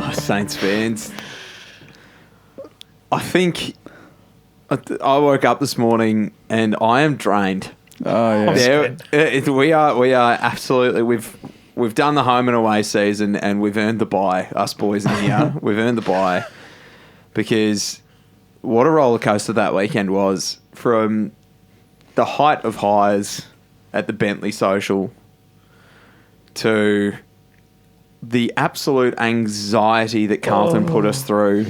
Oh, Saints fans. I think I woke up this morning and I am drained. Oh, yeah. We are absolutely. We've done the home and away season and we've earned the bye. Us boys in here, we've earned the bye because what a roller coaster that weekend was. From the height of highs at the Bentley social to the absolute anxiety that Carlton put us through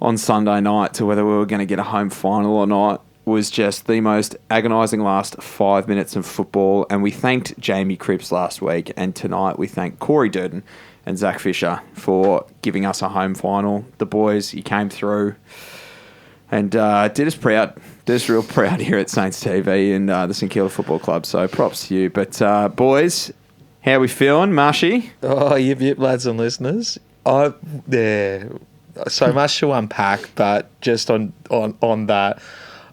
on Sunday night to whether we were going to get a home final or not was just the most agonising last 5 minutes of football. And we thanked Jamie Cripps last week, and tonight we thank Corey Durden and Zach Fisher for giving us a home final. The boys, you came through and did us proud. Did us real proud here at Saints TV and the St Kilda Football Club. So props to you. But boys, how are we feeling, Marshy? Oh, yip, lads and listeners. So much to unpack, but just on that,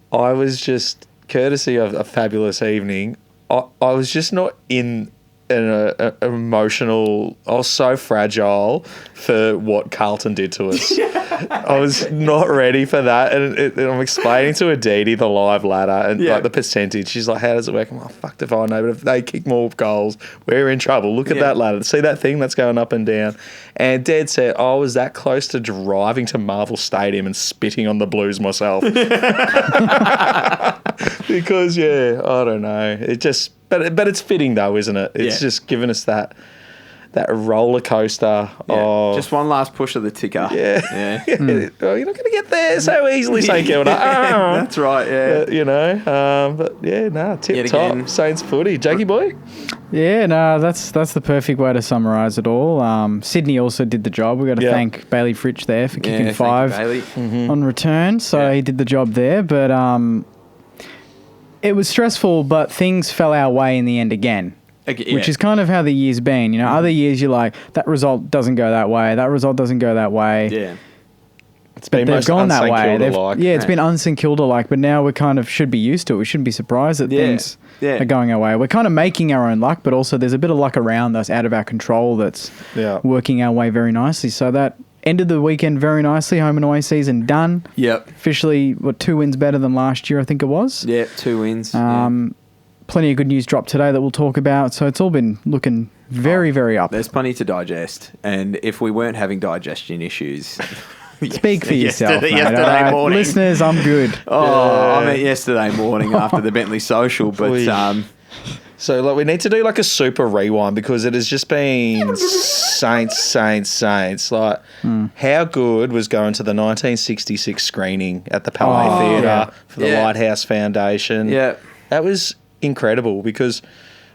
I was just, courtesy of a fabulous evening, I was just not in an emotional... I was so fragile for what Carlton did to us. I was not ready for that. And I'm explaining to Aditi the live ladder and like the percentage. She's like, how does it work? I'm like, fucked if I know. But if they kick more goals, we're in trouble. Look at that ladder. See that thing that's going up and down? And Dad said, I was that close to driving to Marvel Stadium and spitting on the Blues myself. Because, I don't know. It just... But it's fitting though, isn't it? It's just given us that roller coaster of... Just one last push of the ticker. Yeah. Oh, you're not going to get there so easily, St Kilda. That's right, tip top. Saints footy. Jakey boy? Yeah, no, that's the perfect way to summarise it all. Sydney also did the job. We've got to thank Bailey Fritsch there for kicking 5 on return. So he did the job there. But it was stressful, but things fell our way in the end again. Which is kind of how the year's been. You know, other years you're like, that result doesn't go that way. That result doesn't go that way. Yeah. It's been most gone that way. It's been un-St Kilda-like, but now we kind of should be used to it. We shouldn't be surprised that things are going our way. We're kind of making our own luck, but also there's a bit of luck around us out of our control that's working our way very nicely. So that ended the weekend very nicely. Home and away season done. Yep. Officially, 2 wins better than last year, I think it was. Yeah, 2 wins. Plenty of good news dropped today that we'll talk about. So it's all been looking very, very up. There's plenty to digest. And if we weren't having digestion issues... Speak for yourself, mate. Yesterday morning. Listeners, I'm good. I meant yesterday morning after the Bentley social. But So we need to do like a super rewind because it has just been Saints. Like, how good was going to the 1966 screening at the Palais Theatre for the Lighthouse Foundation? Yeah. That was incredible because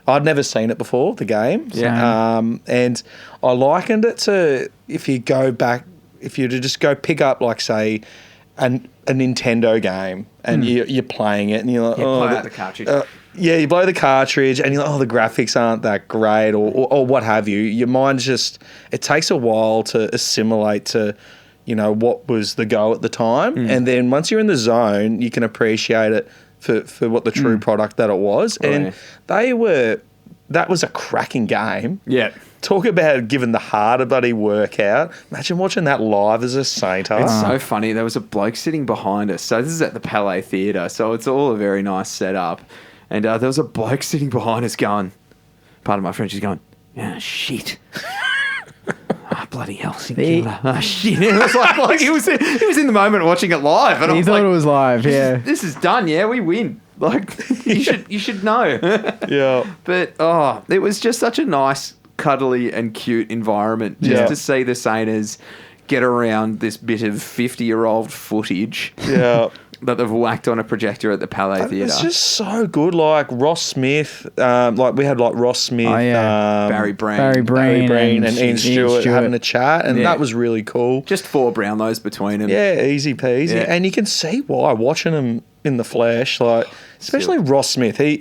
I'd never seen it before, the game. Yeah. And I likened it to if you to just go pick up, like, say, a Nintendo game and you're playing it and you're like, blow out the cartridge. You blow the cartridge and you're like, the graphics aren't that great or what have you. Your mind it takes a while to assimilate to, what was the go at the time. And then once you're in the zone, you can appreciate it for what the true product that it was. That was a cracking game. Yeah. Talk about giving the heart a bloody workout. Imagine watching that live as a Saint. It's so funny. There was a bloke sitting behind us. So this is at the Palais Theatre. So it's all a very nice setup. And there was a bloke sitting behind us going, pardon my French, he's going, shit. Bloody hell, St Kilda. Shit. It was like he was in the moment watching it live. And he thought it was live, This is done, we win. Like, you should know. Yeah. But, it was just such a nice, cuddly and cute environment just to see the Saints get around this bit of 50-year-old footage that they've whacked on a projector at the Palais Theatre. It's just so good. Like Ross Smith, we had Ross Smith, Barry Breen and Ian Stewart having a chat, and that was really cool. Just 4 Brownlows between them. Yeah, easy peasy. Yeah. And you can see why watching them in the flesh, like especially Ross Smith. He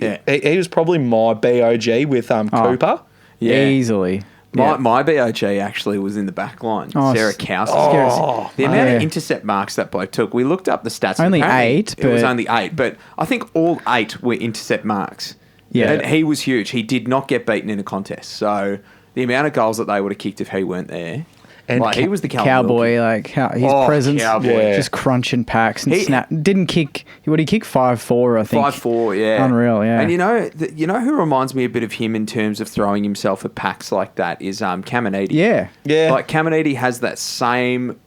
was probably my BOG with Cooper. Yeah. Easily. My BOG actually was in the back line. Sarah Kowski. The amount of intercept marks that bloke took, we looked up the stats. Only 8. It was only 8, but I think all 8 were intercept marks. Yeah. And he was huge. He did not get beaten in a contest. So the amount of goals that they would have kicked if he weren't there. And like he was the cowboy, like his presence, just crunching packs and snap. Didn't kick. What did he kick? 5'4", I think. 5'4", yeah, unreal, yeah. And you know who reminds me a bit of him in terms of throwing himself at packs like that is Caminiti. Yeah. Like Caminiti has that same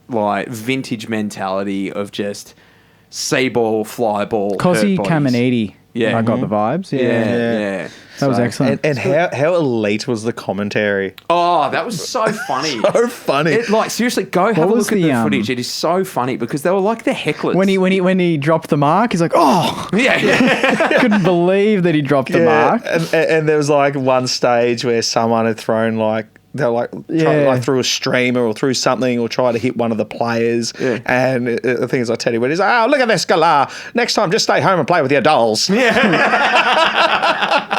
like vintage mentality of just see ball, fly ball. Cosy Caminiti. Yeah, I got the vibes. Yeah. That was excellent. And how elite was the commentary? Oh, that was so funny. So funny. Like seriously, go have a look at the footage. It is so funny because they were like the hecklers. When he dropped the mark, he's like, oh, yeah. Couldn't believe that he dropped the mark. And there was like one stage where someone had thrown like. They're like, through a streamer or through something or try to hit one of the players. Yeah. And the thing is, like Teddy Wood is, oh, look at this galah. Next time, just stay home and play with your dolls. Yeah.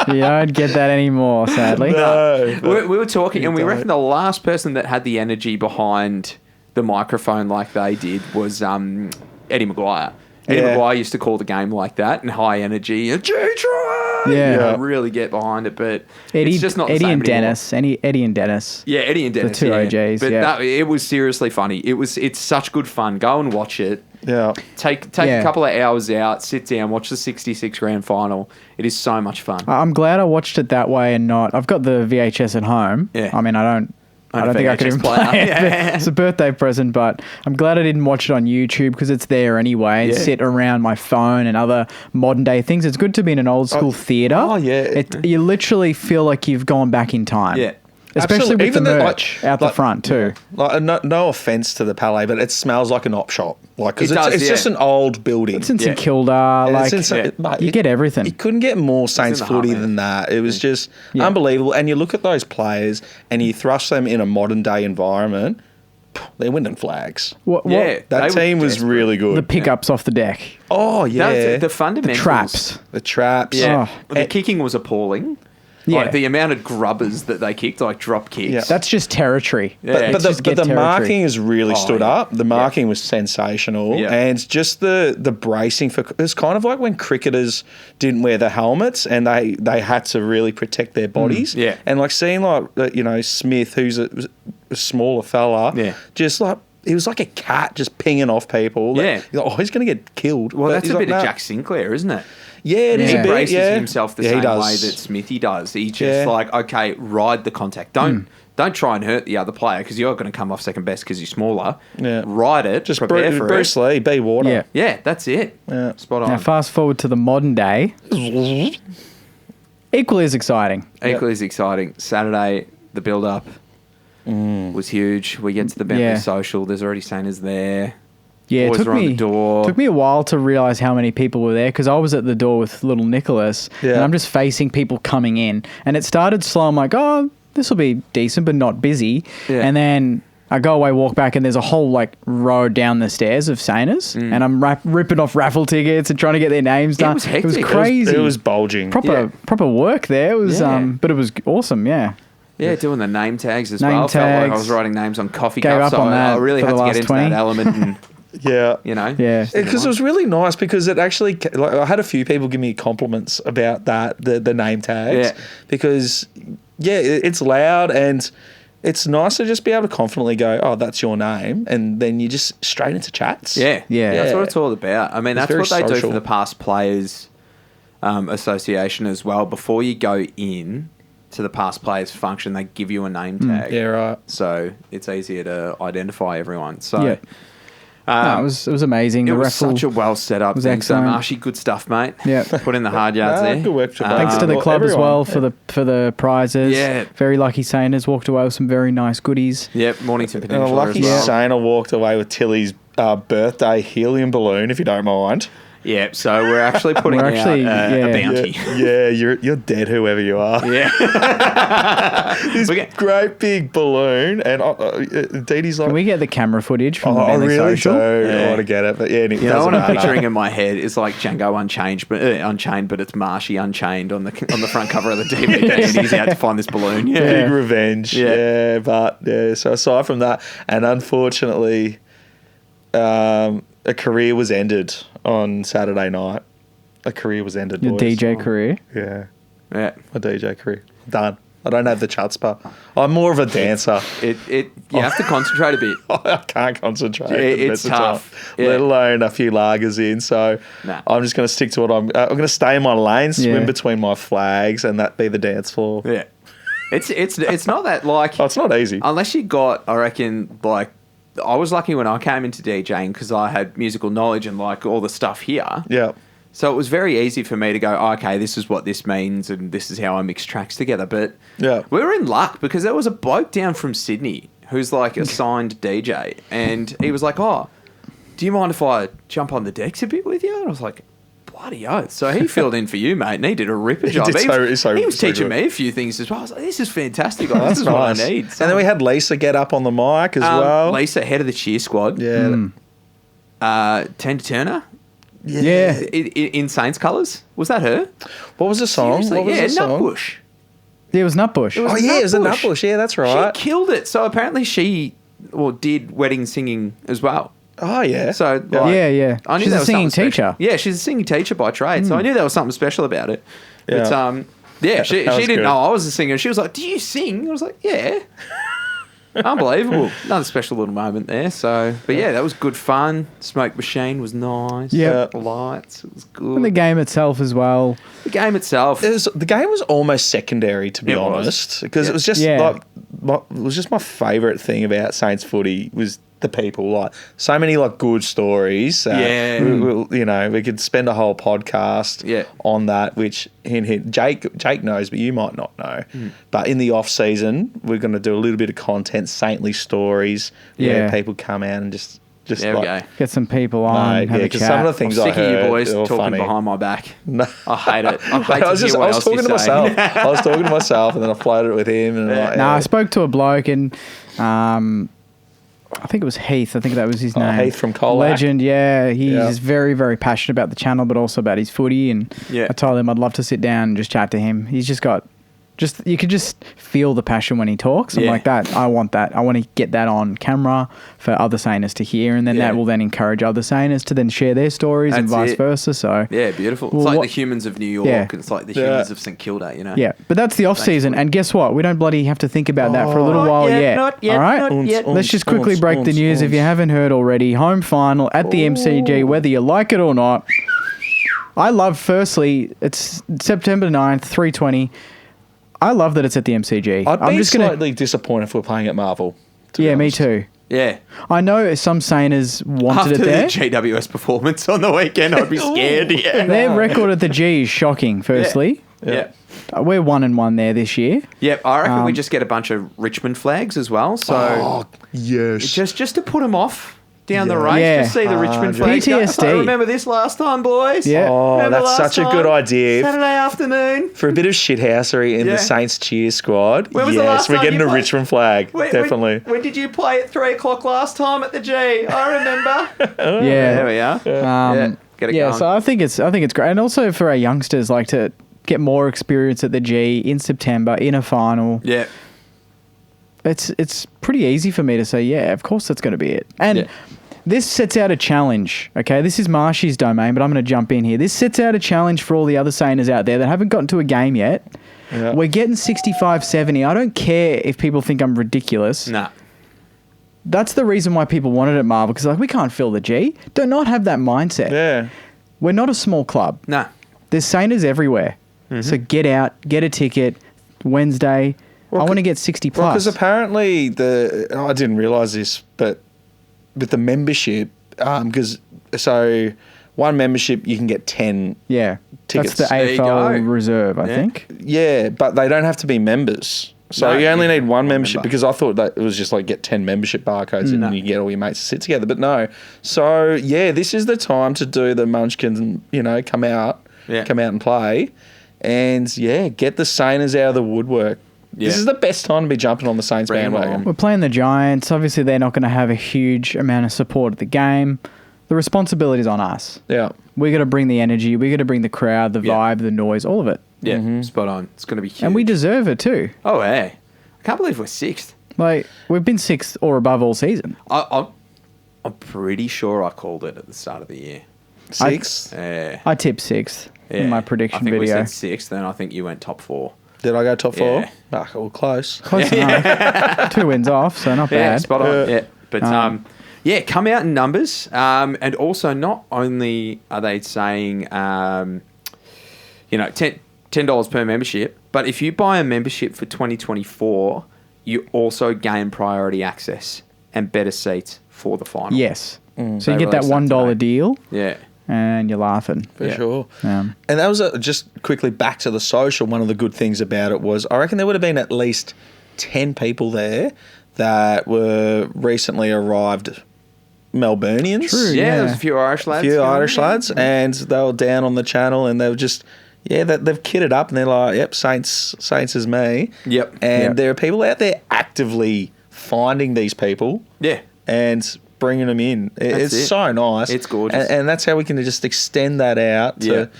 You don't get that anymore, sadly. No. We were talking, and we reckon the last person that had the energy behind the microphone like they did was Eddie Maguire. Eddie Maguire used to call the game like that, and high energy, and G-try! Really get behind it, but it's just not the same anymore. Eddie and Dennis. Yeah, Eddie and Dennis. The two OJs, But it was seriously funny. It's such good fun. Go and watch it. Yeah. Take a couple of hours out, sit down, watch the 66 grand final. It is so much fun. I'm glad I watched it that way and not... I've got the VHS at home. Yeah. I mean, I don't think I could even play it. Yeah. It's a birthday present, but I'm glad I didn't watch it on YouTube because it's there anyway and sit around my phone and other modern day things. It's good to be in an old school theatre. Oh, yeah. You literally feel like you've gone back in time. Yeah. Especially with the merch out the front too. Like no offense to the Palais, but it smells like an op shop. Like because it's just an old building. It's in St Kilda. Mate, you get everything. You couldn't get more Saints footy than that. It was just unbelievable. And you look at those players and you thrust them in a modern day environment. They're winning flags. That team was really good. The pickups off the deck. Oh yeah, the fundamentals. The traps. Yeah, the kicking was appalling. Yeah. Like the amount of grubbers that they kicked, like drop kicks. Yeah. That's just territory. Yeah. But the marking has really stood up. The marking was sensational. Yeah. And just the bracing for... It's kind of like when cricketers didn't wear the helmets and they had to really protect their bodies. Yeah. And like seeing like, Smith, who's a smaller fella, just like... He was like a cat just pinging off people. Yeah. He's going to get killed. Well, that's a bit of Jack Sinclair, isn't it? Yeah, it is a bit. He braces himself the same way that Smithy does. He just okay, ride the contact. Don't try and hurt the other player because you're going to come off second best because you're smaller. Yeah. Ride it. Just prepare for Bruce it. Lee, be water. Yeah, that's it. Yeah. Spot on. Now, fast forward to the modern day. Equally as exciting. Saturday, the build-up was huge. We get to the Bentley social. There's already Santas there. Yeah, Boys it took me a while to realise how many people were there because I was at the door with little Nicholas and I'm just facing people coming in. And it started slow. I'm like, oh, this will be decent but not busy. Yeah. And then I go away, walk back, and there's a whole row down the stairs of Santas and I'm ripping off raffle tickets and trying to get their names done. It was hectic. It was crazy. It was bulging. Proper work there. It was, but it was awesome, Yeah, doing the name tags as well. I felt like I was writing names on coffee cups. So I really had to get into that element and... Yeah. Because it was really nice because it actually, I had a few people give me compliments about that, the name tags. Yeah. Because, it's loud and it's nice to just be able to confidently go, oh, that's your name. And then you just straight into chats. Yeah. That's what it's all about. I mean, that's what they do for the Past Players Association as well. Before you go in to the Past Players function, they give you a name tag. Yeah, right. So it's easier to identify everyone. So... it was amazing. It was such a well set up thing. So Marshy, good stuff, mate. Yeah, put in the hard yards there. Good work. Thanks to the club as well for the prizes. Yeah, very lucky Saners walked away with some very nice goodies. Yep, Mornington Peninsula. And a lucky Saner walked away with Tilly's birthday helium balloon, if you don't mind. Yeah, so we're actually putting out a bounty. Yeah, you're dead, whoever you are. Yeah. This great big balloon, and Dee Dee's like... Can we get the camera footage from the Bentley really social? I want to get it, but what I'm picturing in my head is like Django Unchained, but it's Marshy Unchained on the front cover of the DVD, and he's out to find this balloon. Yeah. Big revenge. Yeah, but so aside from that, and unfortunately... a career was ended on Saturday night. A career was ended, Your boys. DJ career? Yeah. My DJ career. Done. I don't have the chutzpah. I'm more of a dancer. You have to concentrate a bit. I can't concentrate. It's tough. Let alone a few lagers in. So I'm just going to stick to what I'm going to stay in my lane, swim between my flags, and that be the dance floor. Yeah. It's not that like... Oh, it's not easy. Unless you got, I reckon, like... I was lucky when I came into DJing because I had musical knowledge and like all the stuff here. Yeah. So it was very easy for me to go, okay, this is what this means and this is how I mix tracks together. But we were in luck because there was a bloke down from Sydney who's like a signed DJ, and he was like, oh, do you mind if I jump on the decks a bit with you? And I was like, bloody oath. So he filled in for you, mate, and he did a ripper job. He was teaching me a few things as well. I was like, this is fantastic. Like, this is nice. What I need. So, and then we had Lisa get up on the mic as well. Lisa, head of the cheer squad. Yeah. Tina Turner. Yeah. In Saints colours. Was that her? What was the song? Seriously? What was the song? Nutbush. Yeah, it was Nutbush. It was a Nutbush. Yeah, that's right. She killed it. So apparently she did wedding singing as well. Oh, yeah. So yeah. I knew she's that a was singing teacher. teacher. Yeah, she's a singing teacher by trade. So I knew there was something special about it. Yeah. But she didn't good. know I was a singer. She was like, do you sing? I was like, yeah. Unbelievable. Another special little moment there. So, but yeah, that was good fun. Smoke machine was nice. Yeah. Lights, it was good. And the game itself as well. The game itself. The game was almost secondary, to be honest, because it was just my favourite thing about Saints footy was the people. Like so many like good stories. We could spend a whole podcast on that. Which Jake knows, but you might not know. But in the off season, we're going to do a little bit of content, saintly stories. Where people come out and just get some people on. Have a chat. Some of the things I'm I sick of you boys talking funny. behind my back. No. I hate it. I was talking to myself. I was talking to myself, and then I floated it with him. And I spoke to a bloke, and I think it was Heath. I think that was his name. Heath from Colac. Legend, yeah. He's very, very passionate about the channel, but also about his footy. And I told him I'd love to sit down and just chat to him. He's just got... you could just feel the passion when he talks. I'm like, that. I want that. I want to get that on camera for other Sainers to hear, and then that will then encourage other Sainers to then share their stories and vice versa. So beautiful. It's like the humans of New York. It's like the humans of St Kilda, you know? Yeah, but that's the off season. And guess what? We don't bloody have to think about that for a little while yet. Not yet. All right? Not yet. Let's just quickly break the news if you haven't heard already. Home final at the MCG, whether you like it or not. I love, firstly, it's September 9th, 3:20. I love that it's at the MCG. I'd be slightly disappointed if we're playing at Marvel. Yeah, me too. Yeah. I know some Sainers wanted it there. After the GWS performance on the weekend, I'd be scared. Their record at the G is shocking, firstly. Yeah. We're 1-1 there this year. Yep, I reckon we just get a bunch of Richmond flags as well. So yes. Just to put them off down the race, just see the Richmond flags. PTSD. Go, remember this last time, boys? Yeah. Oh, that's such a good idea. Saturday afternoon. For a bit of shithousery in the Saints cheer squad. When was the last we're time getting you a played? Richmond flag. Definitely. When did you play at 3 o'clock last time at the G? I remember. There we are. Get it going. So I think it's great. And also for our youngsters, like to get more experience at the G in September in a final. Yeah. It's pretty easy for me to say, yeah, of course that's going to be it. And this sets out a challenge, okay? This is Marshy's domain, but I'm going to jump in here. This sets out a challenge for all the other Sainers out there that haven't gotten to a game yet. Yeah. We're getting 65, 70. I don't care if people think I'm ridiculous. Nah. That's the reason why people wanted it at Marvel, because we can't fill the G. Do not have that mindset. Yeah. We're not a small club. Nah. There's Sainers everywhere. Mm-hmm. So get out, get a ticket, Wednesday. I want to get 60 plus. Because apparently I didn't realise this, but with the membership, so one membership you can get 10 tickets. That's the AFL reserve, I think. Yeah, but they don't have to be members. So you only need one membership, because I thought that it was just like get 10 membership barcodes and you get all your mates to sit together. But no. So this is the time to do the Munchkins and, come out and play and get the Sainers out of the woodwork. Yeah. This is the best time to be jumping on the Saints bandwagon. We're playing the Giants. Obviously, they're not going to have a huge amount of support at the game. The responsibility is on us. Yeah. We got to bring the energy. We got to bring the crowd, the vibe, the noise, all of it. Yeah, spot on. It's going to be huge. And we deserve it too. Oh, hey. I can't believe we're 6th. We've been 6th or above all season. I'm pretty sure I called it at the start of the year. 6th? I tipped 6th in my prediction video. I think we said 6th, then I think you went top 4. Did I go top 4? Yeah. Well, close. Close enough. 2 wins off, so not Yeah, bad. spot on. Yeah. But, come out in numbers. And also, not only are they saying, $10 per membership, but if you buy a membership for 2024, you also gain priority access and better seats for the final. Yes. So you get that $1 deal. Yeah. And you're laughing. For sure. Yeah. And that was just quickly back to the social. One of the good things about it was I reckon there would have been at least 10 people there that were recently arrived Melburnians. True. Yeah, there was a few Irish lads. And they were down on the channel and they were just, they've kitted up and they're like, yep, Saints is me. Yep. And there are people out there actively finding these people. Yeah. And bringing them in. It's so nice. It's gorgeous. And that's how we can just extend that out to,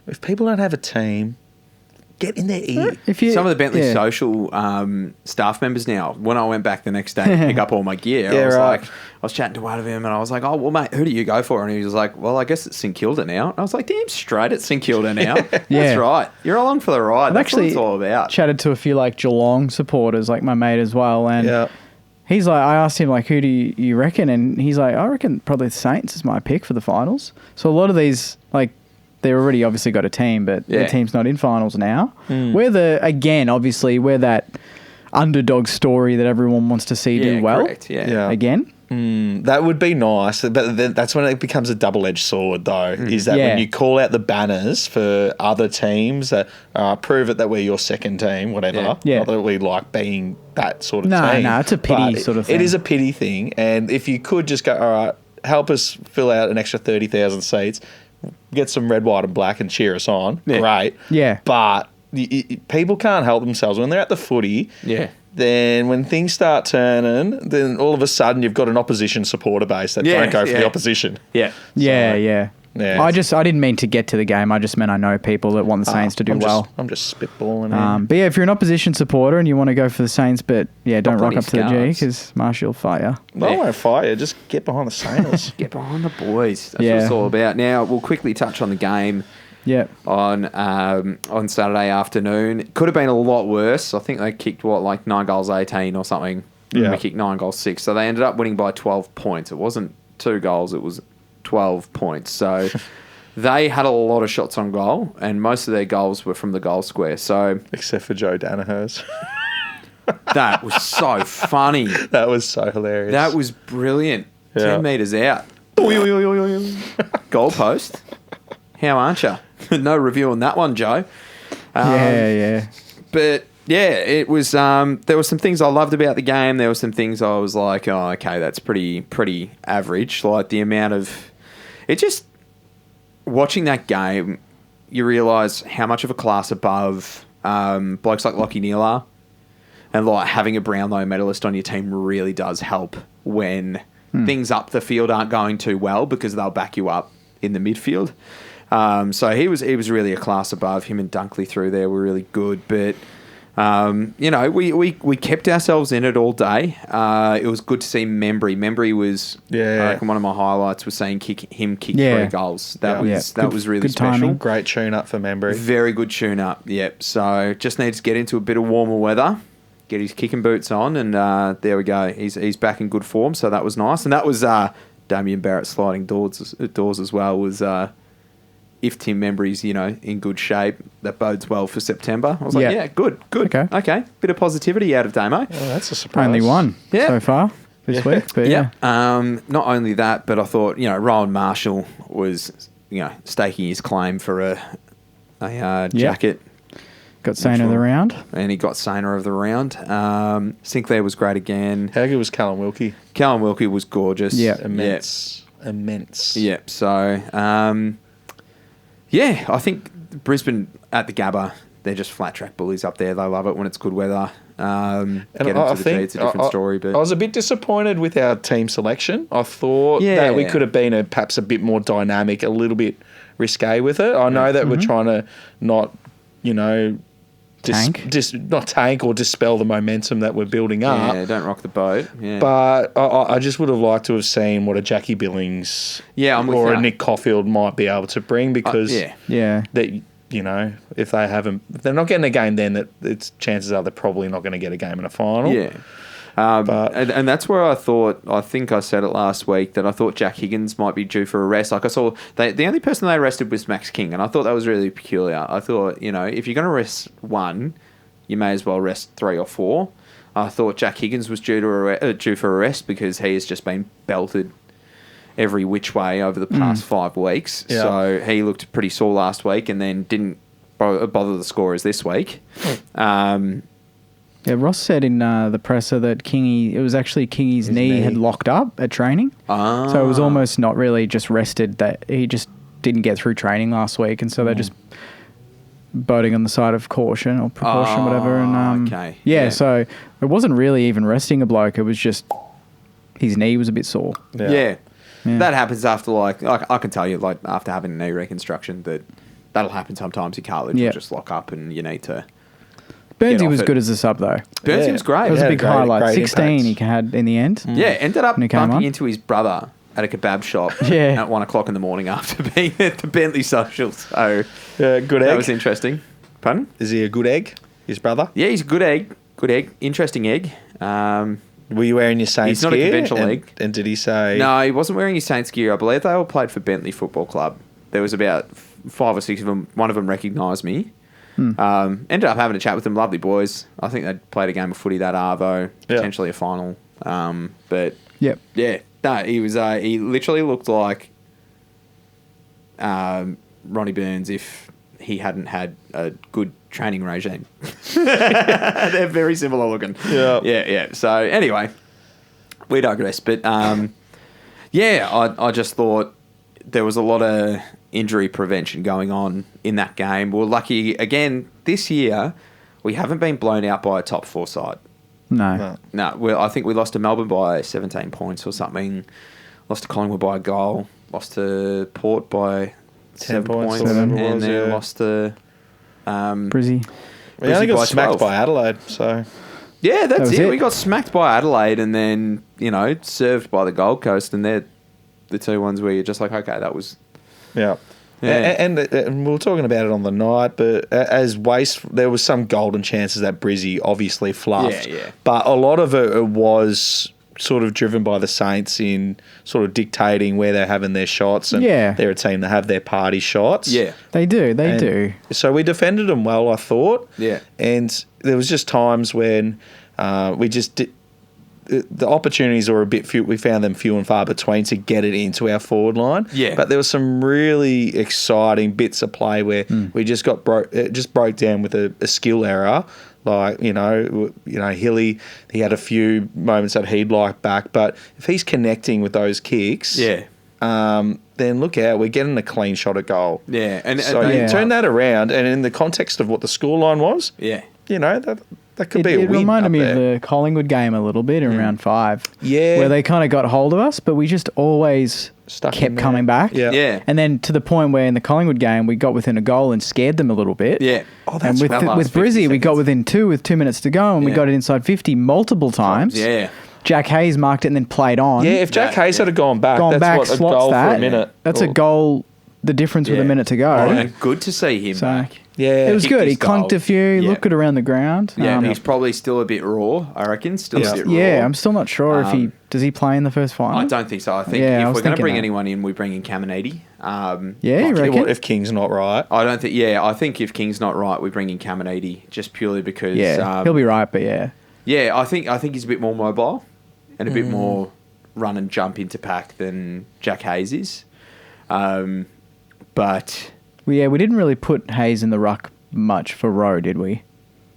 if people don't have a team, get in their ear. Some of the Bentley social staff members now, when I went back the next day to pick up all my gear, I was chatting to one of them and I was like, oh, well, mate, who do you go for? And he was like, well, I guess it's St Kilda now. And I was like, damn straight, it's St Kilda now. That's right. You're along for the ride. That's what it's all about. Chatted to a few Geelong supporters, my mate as well. And he's like, I asked him, who do you reckon? And he's like, I reckon probably the Saints is my pick for the finals. So a lot of these, they're already obviously got a team, but their team's not in finals now. We're we're that underdog story that everyone wants to see do well. Correct. Yeah. Again. That would be nice, but that's when it becomes a double-edged sword, though, is that when you call out the banners for other teams that prove it that we're your second team, whatever. Yeah. Not that we like being that sort of team. No, it's a pity sort of thing. It is a pity thing, and if you could just go, all right, help us fill out an extra 30,000 seats, get some red, white and black and cheer us on, great. Yeah. But people can't help themselves. When they're at the footy... Yeah. Then when things start turning, then all of a sudden you've got an opposition supporter base that don't go for the opposition. Yeah. Yeah. I didn't mean to get to the game. I just meant I know people that want the Saints to do well. I'm just spitballing. But if you're an opposition supporter and you want to go for the Saints, but don't rock up to the G because Marshy will fire you. I won't fire you. Just get behind the Saints. Get behind the boys. That's what it's all about. Now, we'll quickly touch on the game. Yeah. On Saturday afternoon. It could have been a lot worse. I think they kicked 9 goals 18 or something. Yeah. We kicked 9 goals 6. So they ended up winning by 12 points. It wasn't 2 goals, it was 12 points. So they had a lot of shots on goal and most of their goals were from the goal square. So except for Joe Danaher's. That was so funny. That was so hilarious. That was brilliant. 10 metres out. Goal post. How aren't you? No review on that one, Joe. But it was. There were some things I loved about the game. There were some things I was like, oh, okay, that's pretty average. Like the amount of it. Just watching that game, you realise how much of a class above blokes like Lockie Neal are, and having a Brownlow medalist on your team really does help when things up the field aren't going too well because they'll back you up in the midfield. So he was really a class above. Him and Dunkley through there were really good, but we kept ourselves in it all day. It was good to see Membry. Membry was I reckon one of my highlights was seeing him kick 3 goals. That was really special. Timing. Great tune up for Membry. Very good tune up. Yep. So just needs to get into a bit of warmer weather. Get his kicking boots on, and there we go. He's back in good form, so that was nice. And that was Damien Barrett sliding doors as well. Was if Tim Membry's in good shape, that bodes well for September. I was like, good, okay. Bit of positivity out of Damo. Oh, that's a surprise. Only one so far this week, but not only that, but I thought Rowan Marshall was staking his claim for a jacket. Got Saner of the round. And he got Saner of the round. Sinclair was great again. How good was Callum Wilkie? Callum Wilkie was gorgeous. Yeah. Immense. Yep. So, I think Brisbane at the Gabba, they're just flat track bullies up there. They love it when it's good weather. It's a different story. But I was a bit disappointed with our team selection. I thought that we could have been perhaps a bit more dynamic, a little bit risque with it. I know that we're trying to not, not tank or dispel the momentum that we're building up. Yeah, don't rock the boat. Yeah. But I just would have liked to have seen what a Jackie Billings or a Nick Caulfield might be able to bring because if they're not getting a game, then it's chances are they're probably not going to get a game in a final. Yeah. And that's where I think I said it last week, that I thought Jack Higgins might be due for arrest. Like I saw, the only person they arrested was Max King, and I thought that was really peculiar. I thought, if you're going to arrest one, you may as well arrest 3 or 4. I thought Jack Higgins was due for arrest because he has just been belted every which way over the past 5 weeks. Yeah. So he looked pretty sore last week and then didn't bother the scorers this week. Yeah, Ross said in the presser that it was actually Kingy's knee had locked up at training. So it was almost not really just rested, that he just didn't get through training last week. And so they're just boating on the side of caution or precaution, whatever. And okay. Yeah, so it wasn't really even resting a bloke. It was just his knee was a bit sore. Yeah. That happens after, like I can tell you, like after having a knee reconstruction, that'll happen sometimes. Your cartilage will just lock up and you need to... Burnsy was good as a sub, though. Burnsy was great. It was a big highlight. 16 he had in the end. Yeah, ended up bumping into his brother at a kebab shop at 1 o'clock in the morning after being at the Bentley social. So, good egg. That was interesting. Pardon? Is he a good egg, his brother? Yeah, he's a good egg. Good egg. Interesting egg. Were you wearing your Saints gear? He's not a conventional egg. And did he say... No, he wasn't wearing his Saints gear. I believe they all played for Bentley Football Club. There was about 5 or 6 of them. One of them recognised me. Ended up having a chat with them. Lovely boys. I think they played a game of footy that Arvo, potentially a final. But yeah, no, he was. He literally looked like Ronnie Burns if he hadn't had a good training regime. They're very similar looking. Yeah. So anyway, we digress. But I just thought there was a lot of injury prevention going on in that game. We're lucky, again, this year, we haven't been blown out by a top 4 side. No. I think we lost to Melbourne by 17 points or something. Lost to Collingwood by a goal. Lost to Port by 7 points. And then lost to... Brizzy. We only got smacked by Adelaide, so... Yeah, that's it. We got smacked by Adelaide and then, served by the Gold Coast, and they're the 2 ones where you're just like, okay, that was... Yeah. And we were talking about it on the night, but as waste, there was some golden chances that Brizzy obviously fluffed. Yeah. But a lot of it was sort of driven by the Saints in sort of dictating where they're having their shots, and they're a team that have their party shots. Yeah. They do. So we defended them well, I thought. Yeah. And there was just times when we just did... The opportunities were a bit few. We found them few and far between to get it into our forward line. Yeah. But there was some really exciting bits of play where we just broke down with a skill error. Like, Hilly, he had a few moments that he'd like back. But if he's connecting with those kicks, then look out, we're getting a clean shot at goal. Yeah. And you turn that around, and in the context of what the scoreline was, that could be a win. It reminded me of the Collingwood game a little bit in round 5. Yeah. Where they kind of got hold of us, but we just always kept coming back. Yeah. And then to the point where in the Collingwood game, we got within a goal and scared them a little bit. Yeah. Oh, that's and with Brizzy, we got within 2 with 2 minutes to go, and we got it inside 50 multiple times. Yeah. Jack Hayes marked it and then played on. Yeah, if Jack Hayes had gone back, that's a goal for a minute. That's a goal, the difference with a minute to go. And good to see him back. Yeah, it was good. He clunked a few, looked good around the ground. Yeah, he's probably still a bit raw, I reckon. Still a bit raw. Yeah, I'm still not sure if does he play in the first final? I don't think so. I think if we're going to bring anyone in, we bring in Caminiti. You reckon? If King's not right. I think if King's not right, we bring in Caminiti just purely because... Yeah, he'll be right, but yeah. Yeah, I think he's a bit more mobile and a bit more run and jump into pack than Jack Hayes is. But... we didn't really put Hayes in the ruck much for Rowe, did we?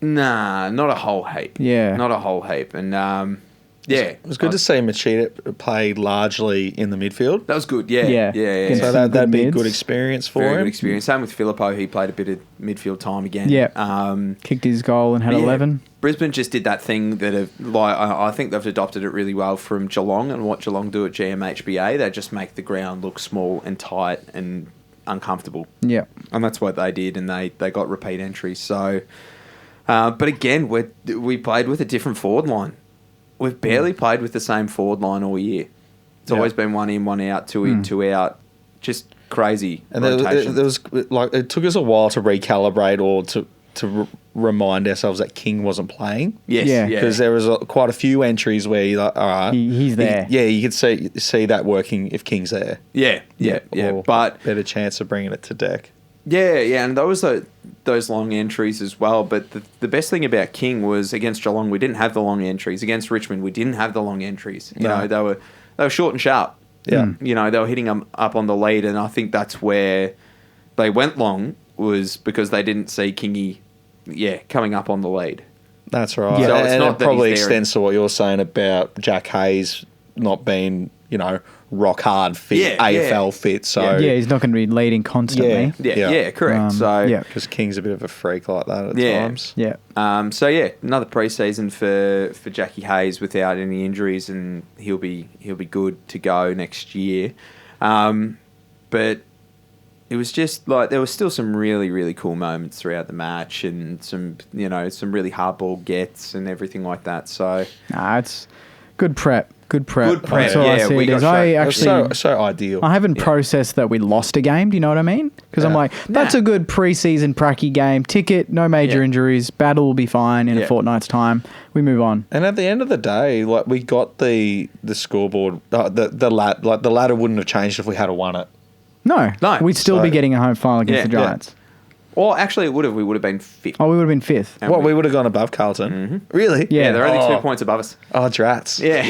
Nah, not a whole heap. Yeah. Not a whole heap. And, it was good to see Machida play largely in the midfield. That was good, yeah. So that'd be a good experience for him. Very good experience. Same with Filippo. He played a bit of midfield time again. Yeah. Kicked his goal and had 11. Brisbane just did that thing that I think they've adopted it really well from Geelong, and what Geelong do at GMHBA. They just make the ground look small and tight and uncomfortable. Yeah. And that's what they did, and they got repeat entries. So, but again, we played with a different forward line. We've barely played with the same forward line all year. It's always been 1 in, 1 out, 2 in, 2 out. just crazy. And there was like it took us a while to recalibrate or to remind ourselves that King wasn't playing. Yes, Yeah. Because there was quite a few entries where you're like, all right, he's there. You could see that working if King's there. Yeah. Or But better chance of bringing it to deck. Yeah, and those long entries as well. But the best thing about King was against Geelong, we didn't have the long entries. Against Richmond, we didn't have the long entries. You know, they were short and sharp. Yeah. You know, they were hitting them up on the lead, and I think that's where they went long, was because they didn't see Kingy, coming up on the lead. That's right. Yeah. So it's and not it that probably he's there extends to what you're saying about Jack Hayes not being, rock hard fit, AFL fit. So he's not going to be leading constantly. Yeah, correct. because King's a bit of a freak like that at times. Yeah. Another preseason for Jackie Hayes without any injuries, and he'll be good to go next year. But it was just like there was still some really, really cool moments throughout the match, and some really hardball gets and everything like that. So it's good prep. Good prep. That's all I see it is. I actually so ideal. I haven't processed that we lost a game. Do you know what I mean? Because I'm like, that's a good pre-season pracky game. Ticket, no major injuries. Battle will be fine in a fortnight's time. We move on. And at the end of the day, like we got the scoreboard. The ladder wouldn't have changed if we had won it. No. We'd still be getting a home final against the Giants. Well, actually, it would have. We would have been fifth. Oh, we would have been fifth. We would have gone above Carlton. Mm-hmm. Really? Yeah, they're only 2 points above us. Oh, drats. Yeah.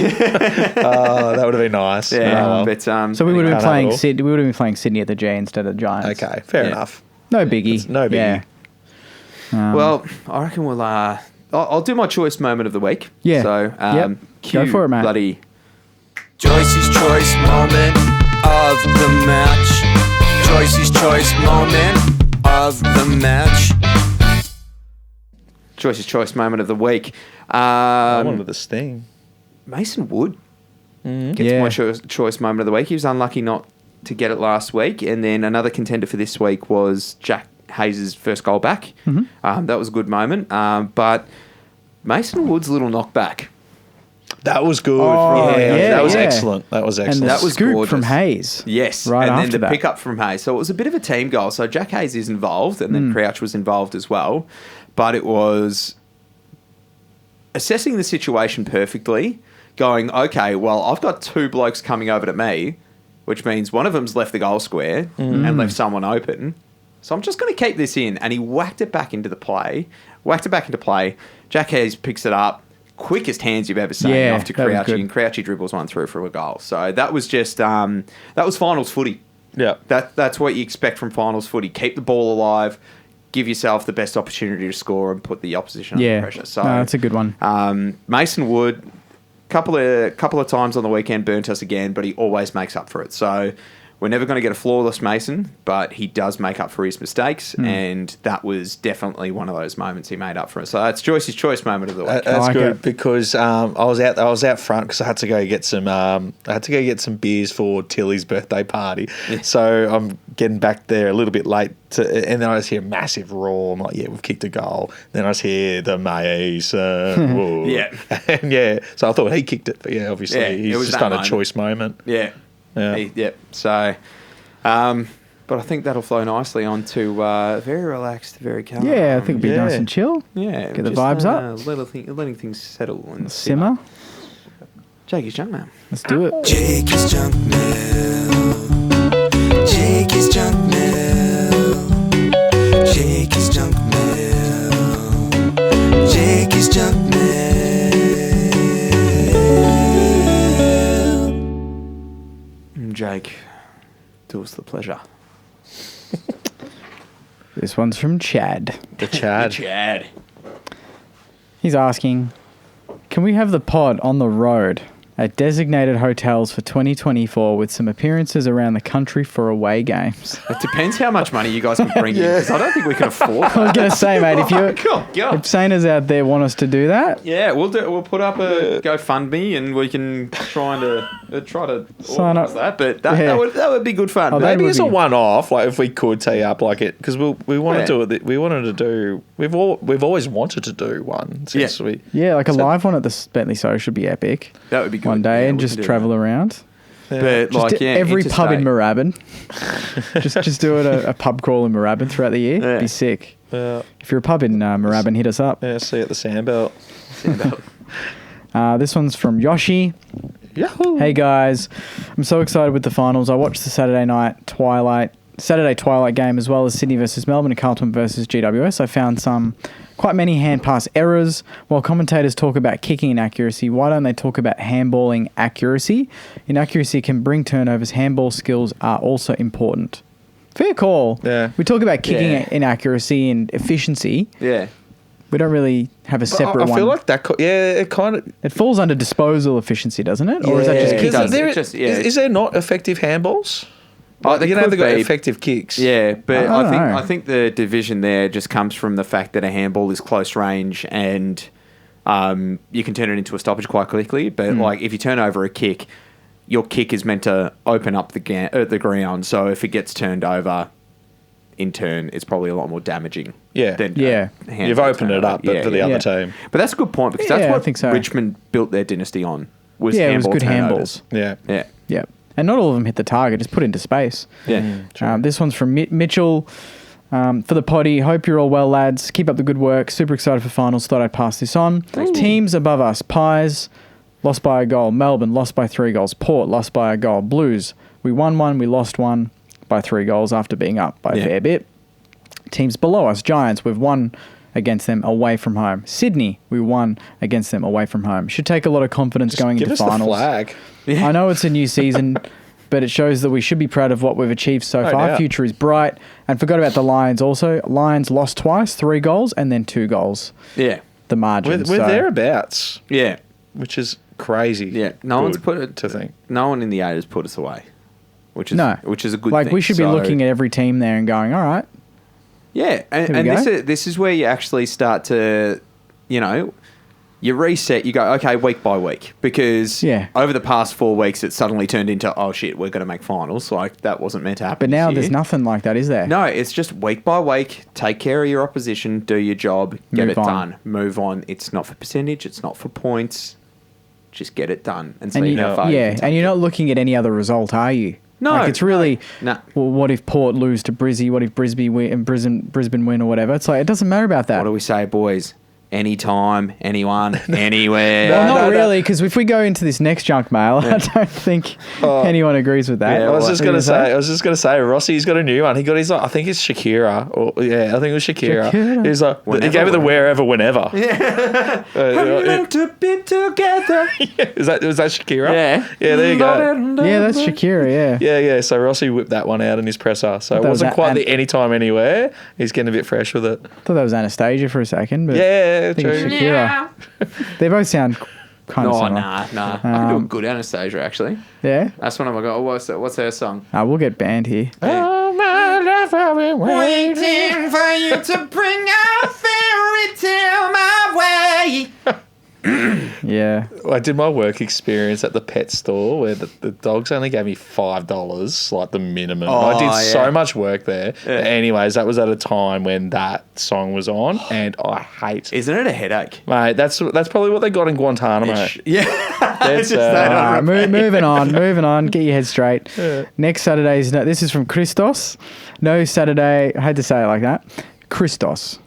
That would have been nice. Yeah, but so we would have been playing Sydney. We would have been playing Sydney at the G instead of Giants. Okay, fair enough. No biggie. No biggie. Yeah. Well, I reckon we'll. I'll do my choice moment of the week. Yeah. So, go for it, mate. Bloody Joycey's choice moment of the match. Joycey's choice moment of the match. Joyce's choice moment of the week. I wanted the sting. Mason Wood gets my choice moment of the week. He was unlucky not to get it last week. And then another contender for this week was Jack Hayes' first goal back. Mm-hmm. That was a good moment. But Mason Wood's little knockback. That was good. That was excellent. That was excellent. And that was scoop gorgeous. from Hayes. Yes. Right and after then the that. pickup from Hayes. So it was a bit of a team goal. So Jack Hayes is involved, and then Crouch was involved as well. But it was assessing the situation perfectly, going, okay, well, I've got two blokes coming over to me, which means one of them's left the goal square and left someone open. So I'm just going to keep this in. And he whacked it back into play. Jack Hayes picks it up. Quickest hands you've ever seen off to Crouchy, and Crouchy dribbles one through for a goal. So that was just that was finals footy. Yeah, that's what you expect from finals footy. Keep the ball alive, give yourself the best opportunity to score, and put the opposition under pressure. So that's a good one. Mason Wood, couple of times on the weekend burnt us again, but he always makes up for it. So we're never going to get a flawless Mason, but he does make up for his mistakes, and that was definitely one of those moments he made up for us. So that's Joyce's choice moment of the week. That's good because I was out front because I had to go get some beers for Tilly's birthday party. Yeah. So I'm getting back there a little bit late, and then I just hear a massive roar. I'm like, we've kicked a goal. Then I just hear the Mays. And so I thought he kicked it, but obviously he's just done a choice moment. Yeah. So, but I think that'll flow nicely onto very relaxed, very calm. Yeah, I think it'll be nice and chill. Yeah, get the vibes up. Letting things settle and simmer. Jakey's junk mail. Let's do it. Jakey's junk mail. Jakey's junk mail. Jakey's junk mail. Jakey's junk mail. Jake, do us the pleasure. This one's from Chad. The Chad. Chad. He's asking, can we have the pod on the road at designated hotels for 2024 with some appearances around the country for away games? It depends how much money you guys can bring in, because I don't think we can afford that. I was going to say, mate, if Saners out there want us to do that, we'll put up a GoFundMe and we can try to sign up that. But that would be good fun. Maybe it's a one-off, like if we could tee up like it, because we want to do it. We wanted to do. We've always wanted to do one since we. Yeah, like a live one at the Bentley show should be epic. That would be good. One day and just travel around. But every pub in interstate. Moorabbin. just do it a pub crawl in Moorabbin throughout the year. Yeah. Be sick. Yeah. If you're a pub in Moorabbin, hit us up. Yeah, see you at the Sandbelt. This one's from Yoshi. Yahoo! Hey guys, I'm so excited with the finals. I watched the Saturday twilight game as well as Sydney versus Melbourne and Carlton versus GWS. I found quite many hand pass errors. While commentators talk about kicking inaccuracy, why don't they talk about handballing accuracy? Inaccuracy can bring turnovers. Handball skills are also important. Fair call. Yeah. We talk about kicking inaccuracy and efficiency. Yeah. We don't really have a separate one. I feel like that. It kind of. It falls under disposal efficiency, doesn't it? Or is that just kicking? Is there not effective handballs? They've got effective kicks. Yeah, but I I think the division there just comes from the fact that a handball is close range and you can turn it into a stoppage quite quickly. But if you turn over a kick, your kick is meant to open up the ground. So if it gets turned over, in turn, it's probably a lot more damaging. Yeah. Than You've opened it up for the other team. But that's a good point because that's I what think so. Richmond built their dynasty on. Was it was handball good turnovers. handballs. Yeah. Yeah. And not all of them hit the target, just put into space. Yeah. This one's from Mitchell. For the potty, hope you're all well, lads. Keep up the good work. Super excited for finals. Thought I'd pass this on. Teams above us. Pies, lost by a goal. Melbourne, lost by 3 goals. Port, lost by a goal. Blues, we won 1, we lost 1 by 3 goals after being up by a fair bit. Teams below us. Giants, we've won against them away from home. Sydney, we won against them away from home. Should take a lot of confidence going into finals. Give us the flag. Yeah. I know it's a new season, but it shows that we should be proud of what we've achieved so far. doubt. Future is bright. And forgot about the Lions also. Lions lost twice, 3 goals, and then 2 goals. Yeah. The margin. We're thereabouts, Yeah. which is crazy. Yeah. No one's put it to think. No one in the 8 has put us away. Which is a good like thing. we should be looking at every team there and going, all right. Yeah, and this is where you actually start to, you reset. You go, okay, week by week, because over the past 4 weeks, it suddenly turned into, oh shit, we're going to make finals. Like that wasn't meant to happen. But now there's nothing like that, is there? No, it's just week by week. Take care of your opposition, do your job, get it done, move on. It's not for percentage. It's not for points. Just get it done and see how far. Yeah, and you're not looking at any other result, are you? No, like it's really. No. Well, what if Port lose to Brizzy? What if Brisbane win and Brisbane win or whatever? It's like it doesn't matter about that. What do we say, boys? Anytime, anyone, anywhere. Well, not really, because if we go into this next junk mail, I don't think anyone agrees with that. Yeah, I was just going to say, Rossi's got a new one. He got his, I think it's Shakira. I think it was Shakira. He's like, he gave it the wherever, whenever. Yeah. We're meant to be together. Was that Shakira? Yeah. Yeah, there you go. Yeah, that's Shakira, yeah. Yeah. So Rossi whipped that one out in his presser. So it wasn't quite the anytime, anywhere. He's getting a bit fresh with it. I thought that was Anastasia for a second. But yeah, I think true. it's Shakira. They both sound kind of similar. Nah. I can do a good Anastasia, actually. Yeah? That's one of my guys. What's her song? We'll get banned here. Oh, my life I've been Waiting for you to bring a fairy tale my way. Yeah. I did my work experience at the pet store where the dogs only gave me $5, like the minimum. I did so much work there. Yeah. Anyways, that was at a time when that song was on, and I hate. Isn't it a headache? Mate, that's probably what they got in Guantanamo. Yeah. That's, moving on. Get your head straight. Yeah. Next Saturday's... this is from Christos. No Saturday... I had to say it like that. Christos,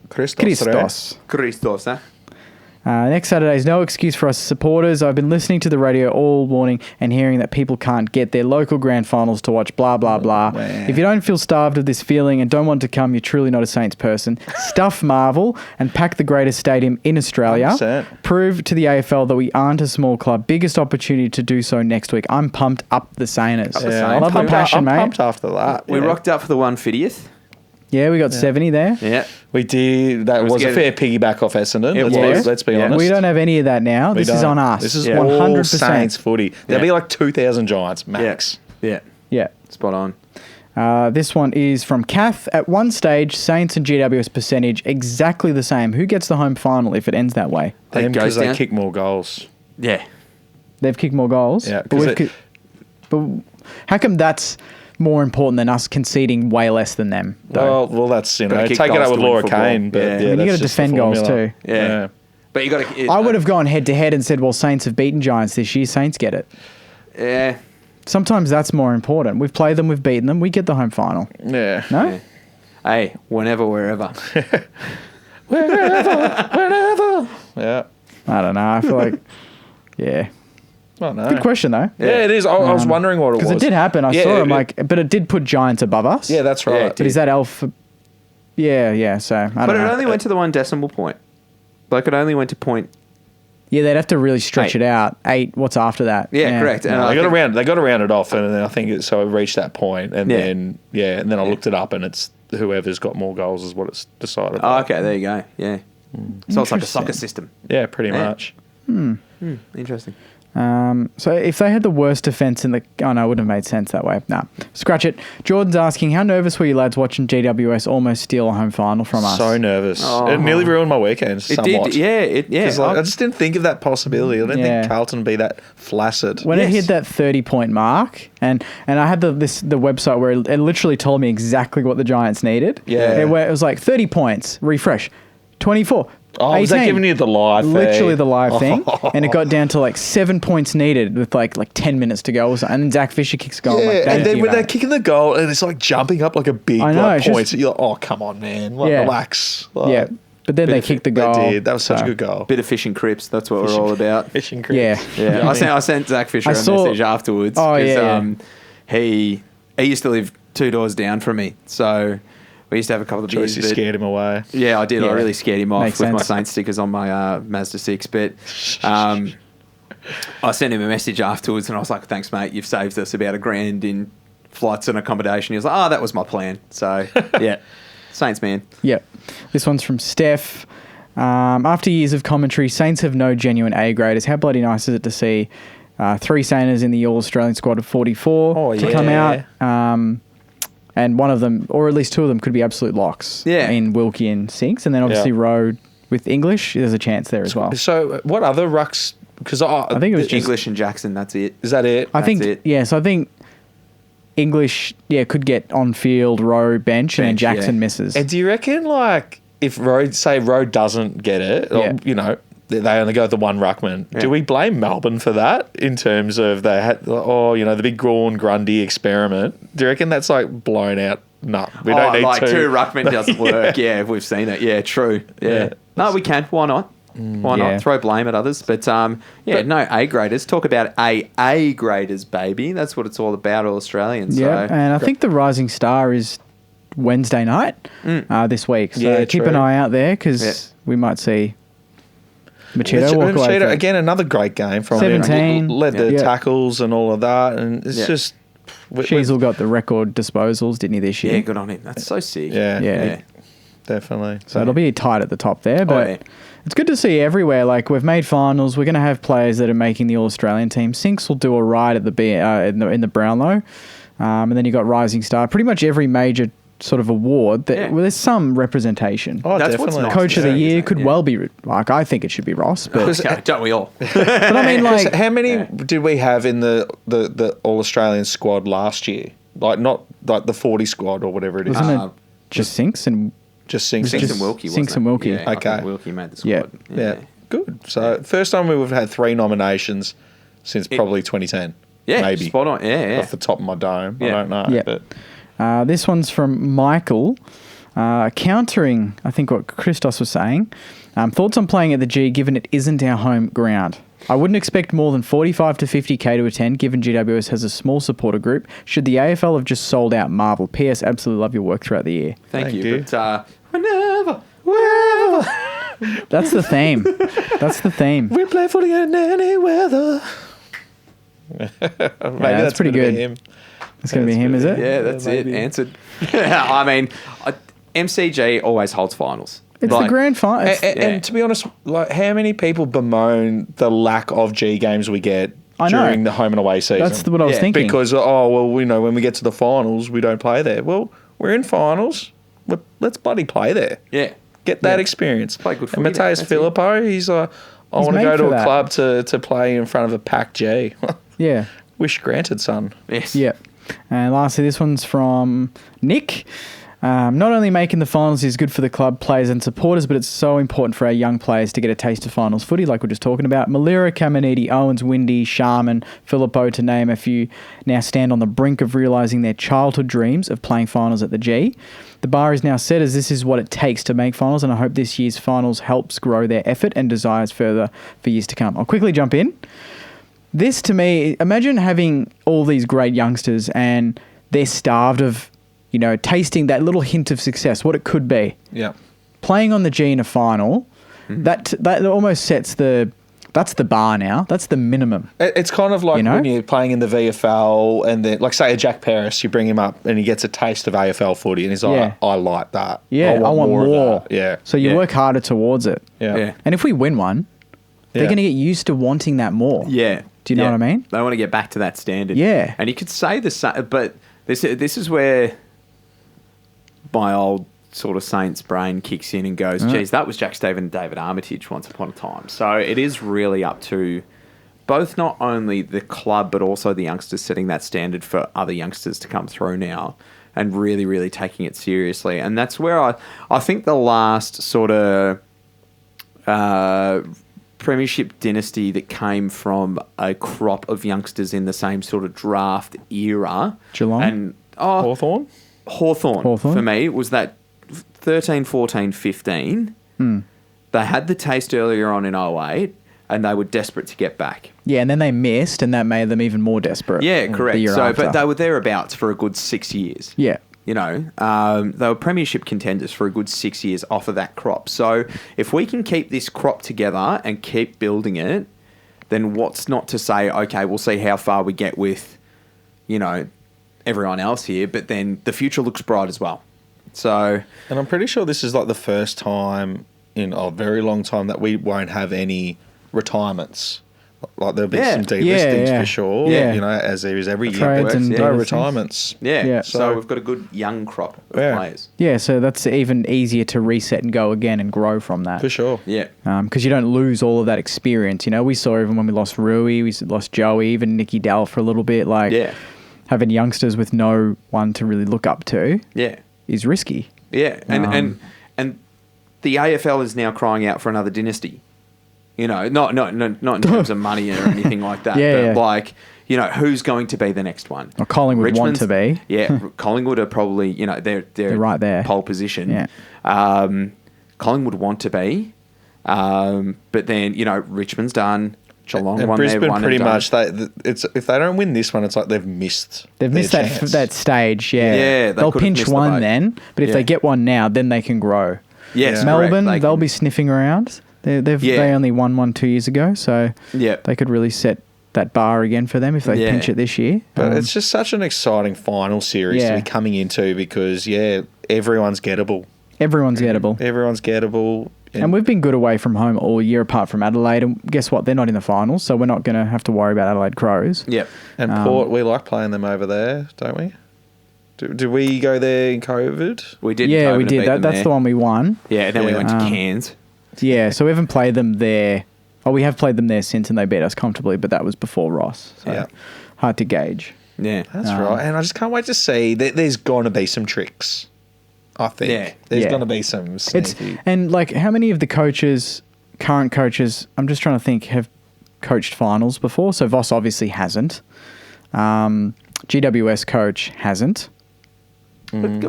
huh? Next Saturday is no excuse for us supporters. I've been listening to the radio all morning and hearing that people can't get their local grand finals to watch, blah, blah, blah. Man. If you don't feel starved of this feeling and don't want to come, you're truly not a Saints person. Stuff Marvel and pack the greatest stadium in Australia. 100%. Prove to the AFL that we aren't a small club. Biggest opportunity to do so next week. I'm pumped up the Saints. Yeah, Love the passion, mate. I'm pumped after that. We rocked up for the 150th. Yeah, we got 70 there. Yeah. We did. That was a fair piggyback off Essendon. Let's be honest. We don't have any of that now. This is on us. This is 100% Saints footy. There'll be like 2,000 Giants max. Yeah. Spot on. This one is from Kath. At one stage, Saints and GWS percentage exactly the same. Who gets the home final if it ends that way? Them because they kick more goals. Yeah. They've kicked more goals? Yeah. But how come that's more important than us conceding way less than them? Well, that's, take it up with Laura Kane. But you got to defend goals too. Yeah. But you got to... I would have gone head to head and said, well, Saints have beaten Giants this year. Saints get it. Yeah. sometimes that's more important. We've played them, we've beaten them, we get the home final. Yeah. No? Yeah. Hey, whenever, wherever. Whenever. Yeah. I don't know. I feel like, yeah. I don't know. Good question, though. Yeah, it is. I was wondering what it was. Because it did happen. I saw him, but it did put Giants above us. Yeah, that's right. Yeah, But is that alpha? Yeah, so I don't know. But it only went to the 1 decimal point. Like, it only went to point. Yeah, they'd have to really stretch 8. it out. 8, what's after that? Yeah, correct. And They got to round it off, and then I think so it reached that point, and then I looked it up, and it's whoever's got more goals is what it's decided. Oh, okay, there you go. Yeah. So it's like a soccer system. Yeah, pretty much. Interesting. So if they had the worst defence in the... Oh, no, it wouldn't have made sense that way. Nah, scratch it. Jordan's asking, how nervous were you lads watching GWS almost steal a home final from us? So nervous. Oh. It nearly ruined my weekend somewhat. It did, yeah. 'Cause, I just didn't think of that possibility. I didn't think Carlton would be that flaccid. When it hit that 30-point mark, and I had the website where it literally told me exactly what the Giants needed. Yeah. It was like 30 points, refresh, 24, Oh, was that 18. giving you the live thing? Literally the live thing. And it got down to like 7 points needed with like 10 minutes to go or something. And then Zach Fisher kicks a goal. Yeah, I'm like, and then when they're mate. kicking the goal, and it's like jumping up like a big points, you're like, oh, come on, man. Like, relax. Like, yeah. But then they kicked the goal. They did. That was such a good goal. Bit of fish and crips. That's what we're all about. Fish and crips. Yeah. I sent Zach Fisher a message afterwards. Oh, yeah. He used to live 2 doors down from me. So we used to have a couple of beers. Joycey scared him away. Yeah, I did. Yeah. I really scared him off Makes with my sense. Saint stickers on my Mazda 6. But I sent him a message afterwards and I was like, thanks, mate. You've saved us about $1,000 in flights and accommodation. He was like, that was my plan. So, yeah. Saints, man. Yep. This one's from Steph. After years of commentary, Saints have no genuine A graders. How bloody nice is it to see 3 Sainers in the All-Australian squad of 44 to come out? And one of them, or at least 2 of them, could be absolute locks. Yeah. In Wilkie and Sinks. And then obviously Road with English, there's a chance there as well. So what other rucks? Because I think it was English and Jackson, that's it. Is that it? I think, it. yeah, so I think English, could get on field, Rowe, bench, and then Jackson misses. And do you reckon, like, if Road doesn't get it, or, you know, they only go with the 1 ruckman, do we blame Melbourne for that in terms of they had, the big Gawn Grundy experiment? Do you reckon that's like blown out? No, we don't need 2. 2 ruckman doesn't work. Yeah, we've seen it. Yeah, true. Yeah. No, we can. Why not? Why not? Throw blame at others. But, no A graders. Talk about A graders, baby. That's what it's all about, all Australians. Yeah, so. and I think the Rising Star is Wednesday night this week. So keep an eye out there because we might see Machado walk away. Machado, again, another great game from 17. him. Led the tackles and all of that. And it's just... Sheasel got the record disposals, didn't he, this year? Yeah, good on him. That's so sick. Yeah. Definitely. So it'll be tight at the top there, but it's good to see everywhere. Like, we've made finals. We're going to have players that are making the All-Australian team. Sinks will do all right at in the Brownlow. And then you got Rising Star. Pretty much every major sort of award, there's some representation. Oh, that's definitely. Nice. Coach of the Year could well be, like, I think it should be Ross. But don't we all? But I mean, like... How many did we have in the All-Australian squad last year? Like, not like the 40 squad or whatever it is. Wasn't it just Sinks and... Just Sinks and Wilkie, Sinks and Wilkie. Yeah, okay. Wilkie made the squad. Yeah. Good. So, first time we've had 3 nominations since probably 2010. Yeah, maybe. Spot on. Yeah. Off the top of my dome. Yeah. I don't know. Yeah. But. This one's from Michael, countering, I think, what Christos was saying. Thoughts on playing at the G, given it isn't our home ground? I wouldn't expect more than 45 to 50k to attend, given GWS has a small supporter group. Should the AFL have just sold out? Marvel. P.S. Absolutely love your work throughout the year. Thank you. But whenever, wherever. That's the theme. That's the theme. We play footy in any weather. Maybe that's pretty good. Him. It's going to be him, is it? Yeah, that's it. Answered. I mean, MCG always holds finals. It's the grand final. And to be honest, like, how many people bemoan the lack of G games we get during the home and away season? That's what I was thinking. Because, when we get to the finals, we don't play there. Well, we're in finals. Let's bloody play there. Yeah. Get that experience. Play good footy. And Mateus Filippo, he's I want to go to a club to play in front of a packed G. Yeah. Wish granted, son. Yes. Yeah. And lastly, this one's from Nick. Not only making the finals is good for the club, players and supporters, but it's so important for our young players to get a taste of finals footy, like we're just talking about. Malira, Caminiti, Owens, Windy, Sharman, Filippo, to name a few, now stand on the brink of realising their childhood dreams of playing finals at the G. The bar is now set as this is what it takes to make finals, and I hope this year's finals helps grow their effort and desires further for years to come. I'll quickly jump in. This, to me, imagine having all these great youngsters and they're starved of, tasting that little hint of success, what it could be. Yeah. Playing on the G in a final, that almost sets that's the bar now. That's the minimum. It's kind of like when you're playing in the VFL and then, like, say, a Jack Paris, you bring him up and he gets a taste of AFL footy and he's like, I like that. Yeah, I want more. Of that. Yeah. So you work harder towards it. Yeah. And if we win one, they're going to get used to wanting that more. Yeah. Do you know what I mean? They want to get back to that standard. Yeah. And you could say the same, but this is where my old sort of Saints brain kicks in and goes, geez, that was Jack Steven and David Armitage once upon a time. So it is really up to both not only the club but also the youngsters setting that standard for other youngsters to come through now and really, really taking it seriously. And that's where I think the last sort of premiership dynasty that came from a crop of youngsters in the same sort of draft era. Geelong? And Hawthorn for me was that 13, 14, 15. They had the taste earlier on in 08 and they were desperate to get back. Yeah, and then they missed and that made them even more desperate. Yeah, correct. The year after. But they were thereabouts for a good 6 years. Yeah. They were premiership contenders for a good 6 years off of that crop. So if we can keep this crop together and keep building it, then what's not to say, okay, we'll see how far we get with, everyone else here, but then the future looks bright as well. So, and I'm pretty sure this is like the first time in a very long time that we won't have any retirements. Like there'll be some delistings for sure, as there is every year. But no retirements. Yeah. So we've got a good young crop of players. Yeah, so that's even easier to reset and go again and grow from that. For sure. Yeah. Because you don't lose all of that experience. We saw even when we lost Rui, we lost Joey, even Nicky Dell for a little bit. Having youngsters with no one to really look up to is risky. Yeah, and the AFL is now crying out for another dynasty. Not in terms of money or anything like that, but who's going to be the next one? Or Collingwood want to be. Yeah, Collingwood are probably, they're right there. Pole position. Yeah. Collingwood want to be, but then, Richmond's done. Geelong and won Brisbane their one pretty and much. If they don't win this one, it's like they've missed. They've missed that stage. Yeah, they'll pinch one then, but if they get one now, then they can grow. Yes, Melbourne, they'll be sniffing around. They only won one 2 years ago, so they could really set that bar again for them if they pinch it this year. But it's just such an exciting final series to be coming into because everyone's gettable. Everyone's gettable. And we've been good away from home all year apart from Adelaide. And guess what? They're not in the finals, so we're not going to have to worry about Adelaide Crows. Yep. And Port, we like playing them over there, don't we? Did we go there in COVID? We did. Yeah, we did. That's the one we won. Yeah, and then we went to Cairns. Yeah, so we haven't played them there. Oh, we have played them there since, and they beat us comfortably, but that was before Ross. So hard to gauge. Yeah. That's right. And I just can't wait to see. There's going to be some tricks. I think. Yeah. There's going to be some sneaky. And how many of the current coaches, I'm just trying to think, have coached finals before? So Voss obviously hasn't. GWS coach hasn't. But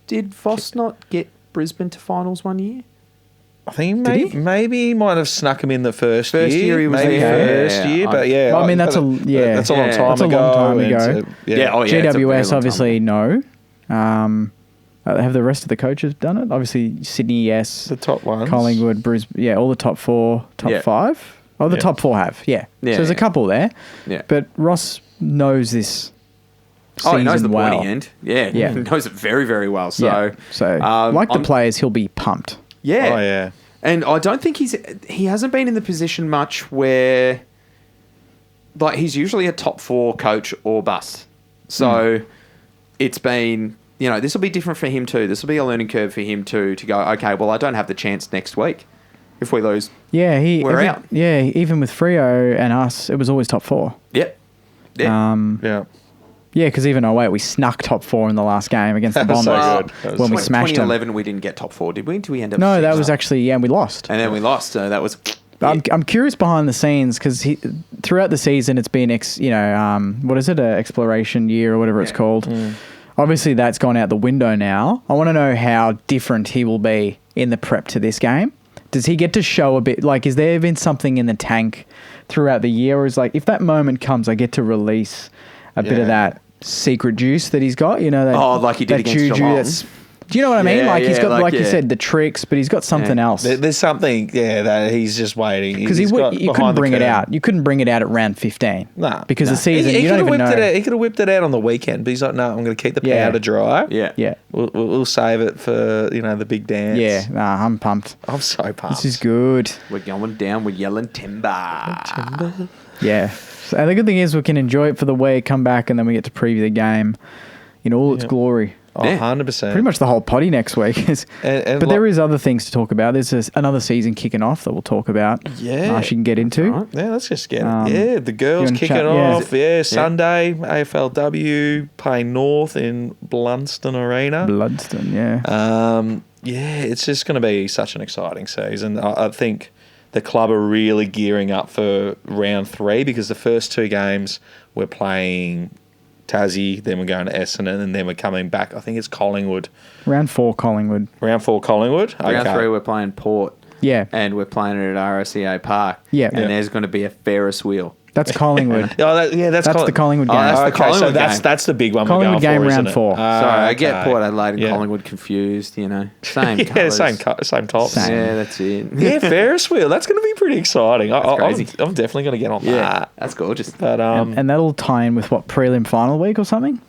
did Voss not get Brisbane to finals one year? I think maybe he might have snuck him in the first year. He was first year, but I mean, that's a long time ago. GWS obviously no. Have the rest of the coaches done it? Obviously, Sydney, yes. The top ones. Collingwood, Brisbane, all the top four, top five. Oh, the top four have, So there's a couple there. Yeah. But Ross knows this season he knows the well. pointy end. Yeah. He knows it very, very well. So, like the players, he'll be pumped. Yeah. Oh, yeah. And I don't think he hasn't been in the position much where, he's usually a top four coach or bust. So it's been... this will be different for him too. This will be a learning curve for him too, to go, okay, well, I don't have the chance next week. If we lose, we're out. Yeah, even with Freo and us, it was always top four. Yep. Yeah, Yeah, because even we snuck top 4 in the last game against the Bombers. So good. When we smashed them. 2011, we didn't get top 4, did we? Did we end up? No, that 6? was actually we lost. And then we lost. So that was. I'm curious behind the scenes because throughout the season it's been what is it, exploration year or whatever it's called. Obviously that's gone out the window now. I want to know how different he will be in the prep to this game. Does he get to show a bit? Like, is there been something in the tank throughout the year, or is like if that moment comes, I get to release a bit of that secret juice that he's got? That, like he did against juju. Geelong. Do you know what I mean? Yeah, Like he's got, like you yeah. said, the tricks, but he's got something else. There's something, that he's just waiting. Because you couldn't bring it out. You couldn't bring it out at round 15. Nah. Because the season, he you don't even know. He could have whipped it out on the weekend, but he's like, no, I'm going to keep the powder dry. Yeah. Yeah. We'll save it for, the big dance. Yeah. Nah, I'm pumped. I'm so pumped. This is good. We're going down. We're yelling timber. Yeah. And the good thing is we can enjoy it for the week, come back, and then we get to preview the game in all its glory. Oh, Yeah. 100%. Pretty much the whole potty next week. But there is other things to talk about. There's another season kicking off that we'll talk about. Yeah. Marshy can get into. Right. Yeah, let's just get it. The girls wanna kicking chat- off. yeah. Sunday, AFLW, playing North in Blunston Arena. Bloodston, yeah. It's just going to be such an exciting season. I think the club are really gearing up for round 3 because the first 2 games we're playing Tassie, then we're going to Essendon, and then we're coming back. I think it's Collingwood. Round 4, Collingwood. Round 4, Collingwood. Okay. Round 3, we're playing Port. Yeah. And we're playing it at RSCA Park. Yeah. And Yeah. there's going to be a Ferris wheel. That's Collingwood. That's the Collingwood game. that's the Collingwood game. That's the big one. Collingwood we're going game for, round isn't it? 4. Sorry, I get Okay. Port Adelaide and Yeah. Collingwood confused, Same Yeah, colours. same tops. Same. Yeah, that's it. Yeah, Ferris wheel. That's going to be pretty exciting. crazy. I'm definitely going to get on Yeah, that. that's gorgeous. But And that'll tie in with what, prelim final week or something?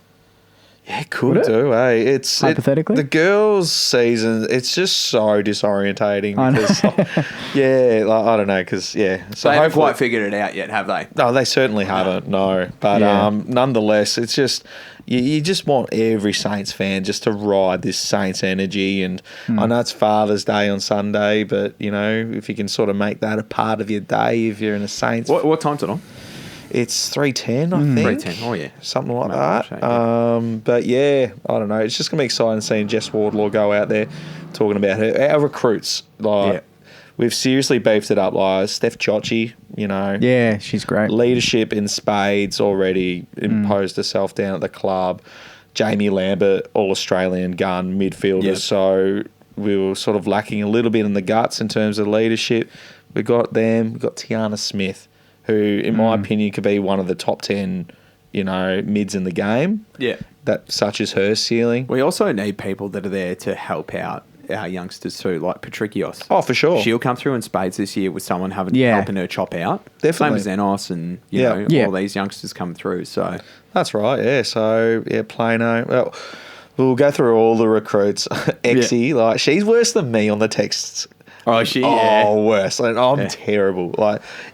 yeah, could Would it? do. It's Hypothetically? the girls' season. It's just so disorientating I know. because I don't know because So They haven't hopefully- quite figured it out yet, have they? No, they certainly haven't. No, but Yeah. nonetheless, it's just you just want every Saints fan just to ride this Saints energy. And I know it's Father's Day on Sunday, but if you can sort of make that a part of your day, if you're in a Saints, What time's it on? it's 3:10, I think. 3:10. Oh, yeah. Something like Maybe that. I'll check, But yeah, I don't know. It's just gonna be exciting seeing Jess Wardlaw go out there talking about our recruits. We've seriously beefed it up. Like Steph Chochi, Yeah, she's great. leadership in spades already imposed herself down at the club. Jamie Lambert, all-Australian gun midfielder. Yep. So we were sort of lacking a little bit in the guts in terms of leadership. We got them. We got Tiana Smith, who, in my opinion, could be one of the top 10, mids in the game. Yeah. That such is her ceiling. We also need people that are there to help out our youngsters too, like Patricios. Oh, for sure. She'll come through in spades this year with someone helping her chop out. Definitely. Same as Enos and all these youngsters come through. So That's right, yeah. So, Plano. Well, we'll go through all the recruits. Exie, she's worse than me on the texts. Oh, Worse. I'm terrible.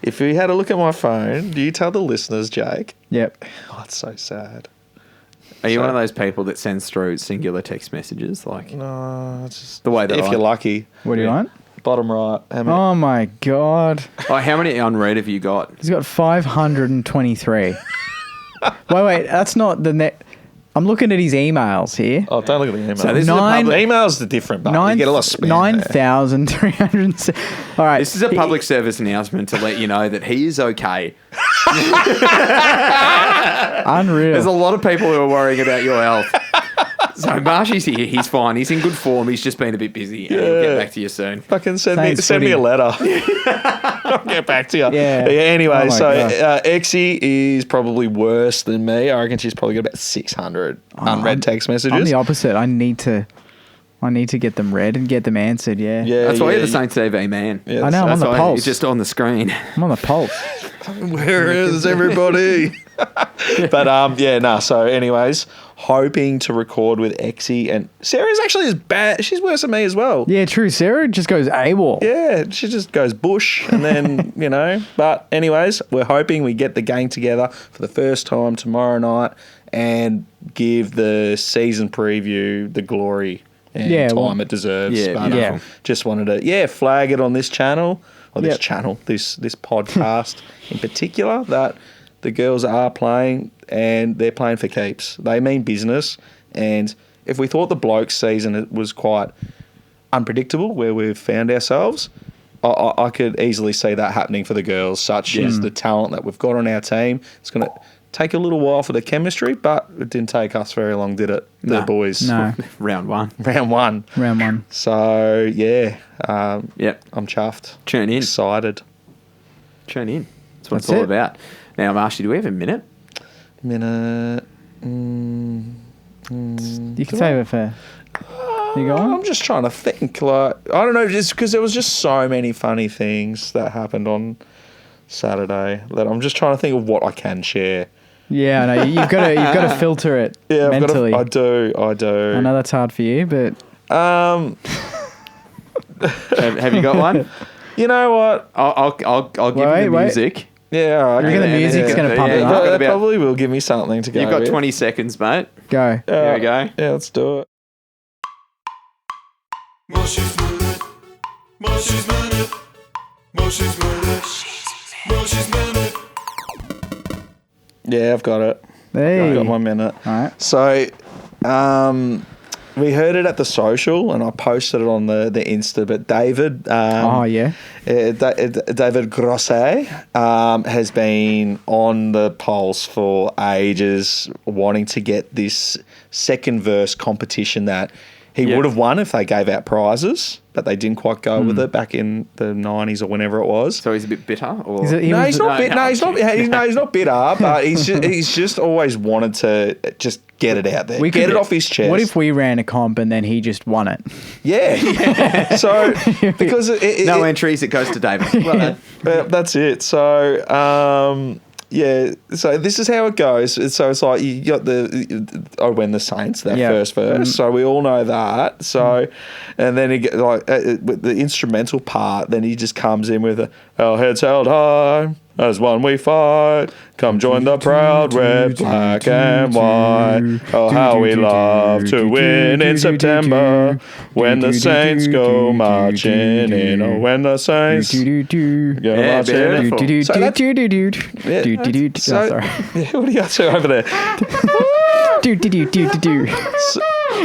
If you had a look at my phone, do you tell the listeners, Jake? Yep. Oh, it's so sad. Are you one of those people that sends through singular text messages? No, it's just the way that if you're lucky. What do you want? Bottom right. How many? Oh my God. How many unread have you got? He's got 523. wait, that's not the net. I'm looking at his emails here. Oh, don't look at the emails. So this is a public, emails are different, but you get a lot of spam. 9,300. All right. this is a public service announcement to let you know that he is okay. Unreal. There's a lot of people who are worrying about your health. So Marshy's here. He's fine. He's in good form. He's just been a bit busy. And he'll get back to you soon. Fucking send Saints me a footy. letter. I'll get back to you. Yeah. Anyway, Oh my God. Exie is probably worse than me. I reckon she's probably got about 600 unread text messages. I'm the opposite. I need to get them read and get them answered. Yeah. That's why you're the Saints TV man. Yeah, I know. I'm on That's the why pulse. You're just on the screen. I'm on the pulse. Where is everybody? But so anyways, hoping to record with Exie, and Sarah's actually as bad. She's worse than me as well. Yeah, true. Sarah just goes AWOL. Yeah, she just goes bush and then, But anyways, we're hoping we get the gang together for the first time tomorrow night and give the season preview the glory and time it deserves. Yeah, But, beautiful. just wanted to, flag it on this channel, or this channel, this podcast in particular, that the girls are playing and they're playing for keeps. They mean business. And if we thought the blokes season was quite unpredictable where we've found ourselves, I could easily see that happening for the girls, such as the talent that we've got on our team. It's going to take a little while for the chemistry, but it didn't take us very long, did it? The boys. No. Round one. Round one. So, yeah. I'm chuffed. Tune in. Excited. Tune in. That's what it's all about. Now, Marshy, do we have a minute? Minute. You can save it for... You go on? I'm just trying to think. Like, I don't know, just because there was just so many funny things that happened on Saturday that I'm just trying to think of what I can share. Yeah, I know. You've got to filter it mentally. I do. I know that's hard for you, but have you got one? You know what? I'll give you the music. Yeah, all right. You reckon the music's going to pump it up? That probably will give me something to go. You've got with. 20 seconds, mate. Go. There we go. Yeah, let's do it. Marshy's minute. Marshy's minute. Marshy's minute. Marshy's minute. Yeah, I've got it. Hey. I've got my minute. All right. So, we heard it at the social, and I posted it on the Insta. But David, David Grosset has been on the pulse for ages, wanting to get this second verse competition that he would have won if they gave out prizes, but they didn't quite go with it back in the 90s or whenever it was. So he's a bit bitter? Or? He's not bitter, but he's just always wanted to just get it out there, get it off his chest. What if we ran a comp and then he just won it? Yeah. So, because no entries, it goes to David. Well, that's it. So, so this is how it goes. So it's like you got when the Saints, that first verse. So we all know that. So, and then he get with the instrumental part. Then he just comes in with our heads held high as one we fight. Come join the proud red, black and white. Oh, how we love to win in September when the Saints go marching in. Oh, when the Saints go marching in. Sorry. What do you got to over there?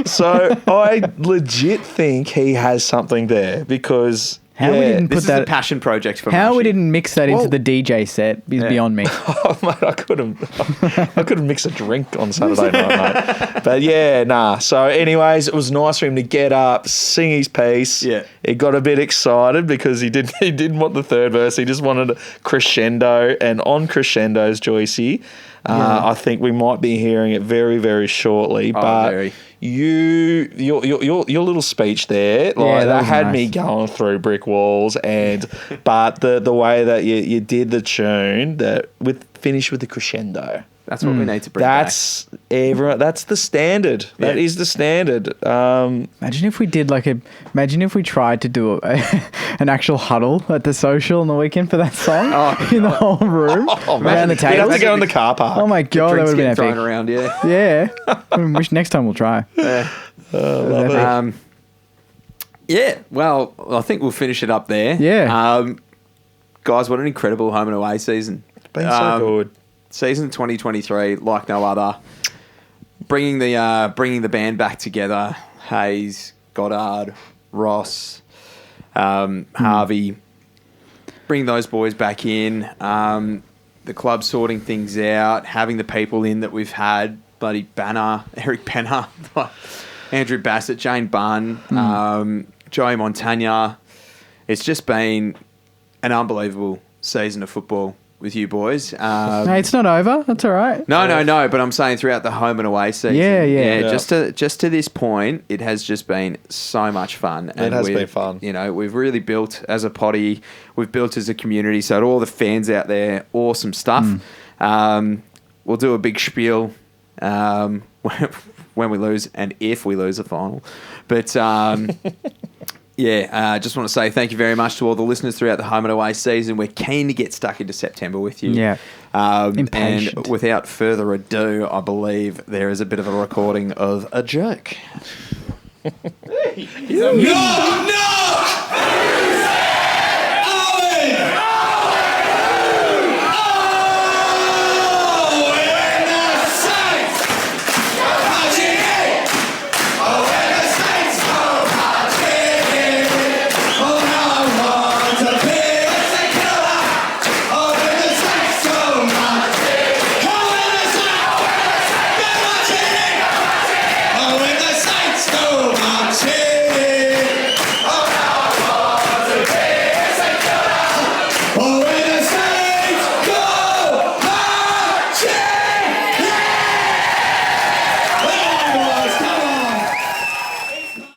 So I legit think he has something there because... How we didn't this put that is a passion project for How Marshy. we didn't mix that into the DJ set is beyond me. Oh, mate, I couldn't mix a drink on Saturday night, mate. But yeah, nah. So anyways, it was nice for him to get up, sing his piece. Yeah. He got a bit excited because he didn't want the third verse. He just wanted a crescendo. And on crescendos, Joycey, I think we might be hearing it very, very shortly. But your little speech there, that had nice. Me going through brick walls, but the way that you did the tune finish with the crescendo. That's what we need to bring back. That's the standard. That is the standard. Imagine if we did imagine if we tried to do an actual huddle at the social on the weekend for that song in the whole room around the table. We'd have to go in the car park. Oh my God, that would have been epic. Thrown around, yeah. Wish next time we'll try. Love it. Well, I think we'll finish it up there. Yeah. Guys, what an incredible home and away season. It's been so good. Season 2023, like no other. Bringing the band back together. Hayes, Goddard, Ross, Harvey. Bring those boys back in. The club sorting things out. Having the people in that we've had. Bloody Banner, Eric Penner, Andrew Bassett, Jane Bunn, Joey Montagna. It's just been an unbelievable season of football with you boys. No, it's not over. That's all right. No. But I'm saying throughout the home and away season. Yeah. Just to this point, it has just been so much fun. It has been fun. You know, we've really built as a potty. We've built as a community. So to all the fans out there, awesome stuff. We'll do a big spiel when we lose and if we lose the final. But just want to say thank you very much to all the listeners throughout the home and away season. We're keen to get stuck into September with you. Yeah. And without further ado, I believe there is a bit of a recording of a joke. No!